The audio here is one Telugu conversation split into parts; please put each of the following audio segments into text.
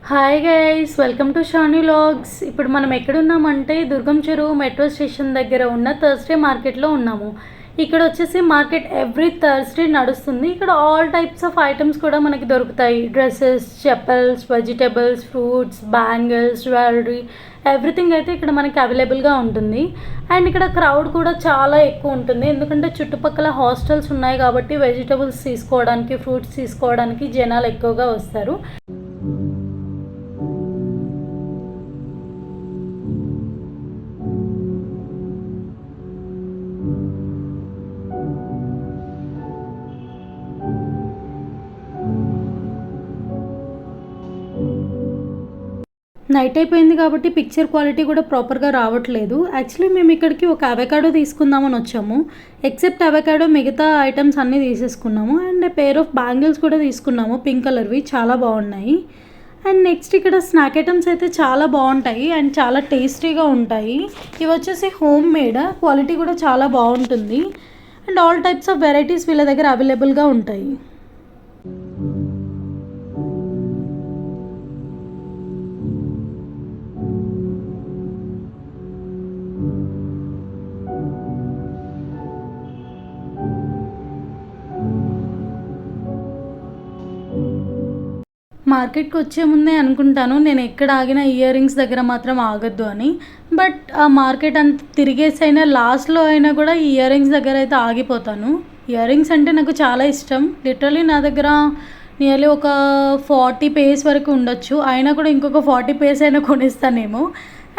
Hi guys, welcome to Shani logs. ఇప్పుడు మనం ఎక్కడున్నామంటే దుర్గం చెరువు మెట్రో స్టేషన్ దగ్గర ఉన్న థర్స్డే మార్కెట్లో ఉన్నాము. ఇక్కడ వచ్చేసి మార్కెట్ ఎవ్రీ థర్స్డే నడుస్తుంది. ఇక్కడ ఆల్ టైప్స్ ఆఫ్ ఐటమ్స్ కూడా మనకి దొరుకుతాయి. Dresses, chappals, vegetables, fruits, bangles, jewellery, everything అయితే ఇక్కడ మనకి అవైలబుల్గా ఉంటుంది. అండ్ ఇక్కడ క్రౌడ్ కూడా చాలా ఎక్కువ ఉంటుంది, ఎందుకంటే చుట్టుపక్కల హాస్టల్స్ ఉన్నాయి కాబట్టి వెజిటబుల్స్ తీసుకోవడానికి, ఫ్రూట్స్ తీసుకోవడానికి జనాలు ఎక్కువగా వస్తారు. నైట్ అయిపోయింది కాబట్టి పిక్చర్ క్వాలిటీ కూడా ప్రాపర్గా రావట్లేదు. యాక్చువల్లీ మేము ఇక్కడికి ఒక అవకాడో తీసుకుందామని వచ్చాము. ఎక్సెప్ట్ అవకాడో మిగతా ఐటమ్స్ అన్నీ తీసేసుకున్నాము. అండ్ పేర్ ఆఫ్ బ్యాంగిల్స్ కూడా తీసుకున్నాము, పింక్ కలర్వి, చాలా బాగున్నాయి. అండ్ నెక్స్ట్ ఇక్కడ స్నాక్ ఐటమ్స్ అయితే చాలా బాగుంటాయి అండ్ చాలా టేస్టీగా ఉంటాయి. ఇవి వచ్చేసి హోమ్ మేడ్, క్వాలిటీ కూడా చాలా బాగుంటుంది. And all types of varieties వీళ్ళ దగ్గర అవైలబుల్గా ఉంటాయి. మార్కెట్కి వచ్చే ముందే అనుకుంటాను నేను ఎక్కడ ఆగిన ఇయర్ రింగ్స్ దగ్గర మాత్రం ఆగొద్దు అని. బట్ ఆ మార్కెట్ అంత తిరిగేసి అయినా లాస్ట్లో అయినా కూడా ఈ ఇయర్ రింగ్స్ దగ్గర అయితే ఆగిపోతాను. ఇయర్ రింగ్స్ అంటే నాకు చాలా ఇష్టం. లిటరలీ నా దగ్గర నియర్లీ ఒక 40 పేర్స్ వరకు ఉండొచ్చు. అయినా కూడా ఇంకొక 40 పేర్స్ అయినా కొనిస్తానేమో.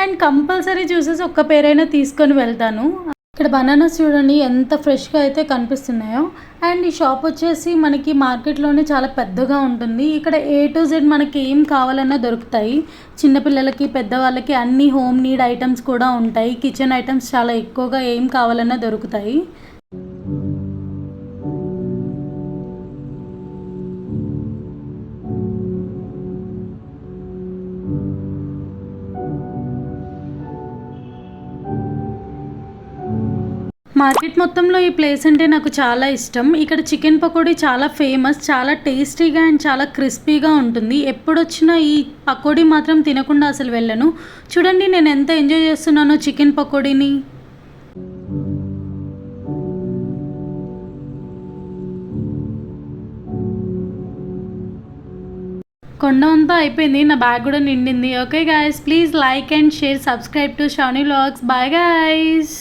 అండ్ కంపల్సరీ చూసేసి ఒక్క పేరైనా తీసుకొని వెళ్తాను. ఇక్కడ బనానాస్ చూడండి ఎంత ఫ్రెష్గా అయితే కనిపిస్తున్నాయో. అండ్ ఈ షాప్ వచ్చేసి మనకి మార్కెట్లోనే చాలా పెద్దగా ఉంటుంది. ఇక్కడ A to Z మనకి ఏం కావాలన్నా దొరుకుతాయి. చిన్నపిల్లలకి, పెద్దవాళ్ళకి అన్ని హోమ్ నీడ్ ఐటమ్స్ కూడా ఉంటాయి. కిచెన్ ఐటమ్స్ చాలా ఎక్కువగా ఏం కావాలన్నా దొరుకుతాయి. మార్కెట్ మొత్తంలో ఈ ప్లేస్ అంటే నాకు చాలా ఇష్టం. ఇక్కడ చికెన్ పకోడీ చాలా ఫేమస్, చాలా టేస్టీగా అండ్ చాలా క్రిస్పీగా ఉంటుంది. ఎప్పుడు వచ్చినా ఈ పకోడీ మాత్రం తినకుండా అసలు వెళ్ళను. చూడండి నేను ఎంత ఎంజాయ్ చేస్తున్నానో చికెన్ పకోడీని. కొండ అంతా అయిపోయింది, నా బ్యాగ్ కూడా నిండింది. Okay guys, please like and share, subscribe to Shani vlogs. Bye guys.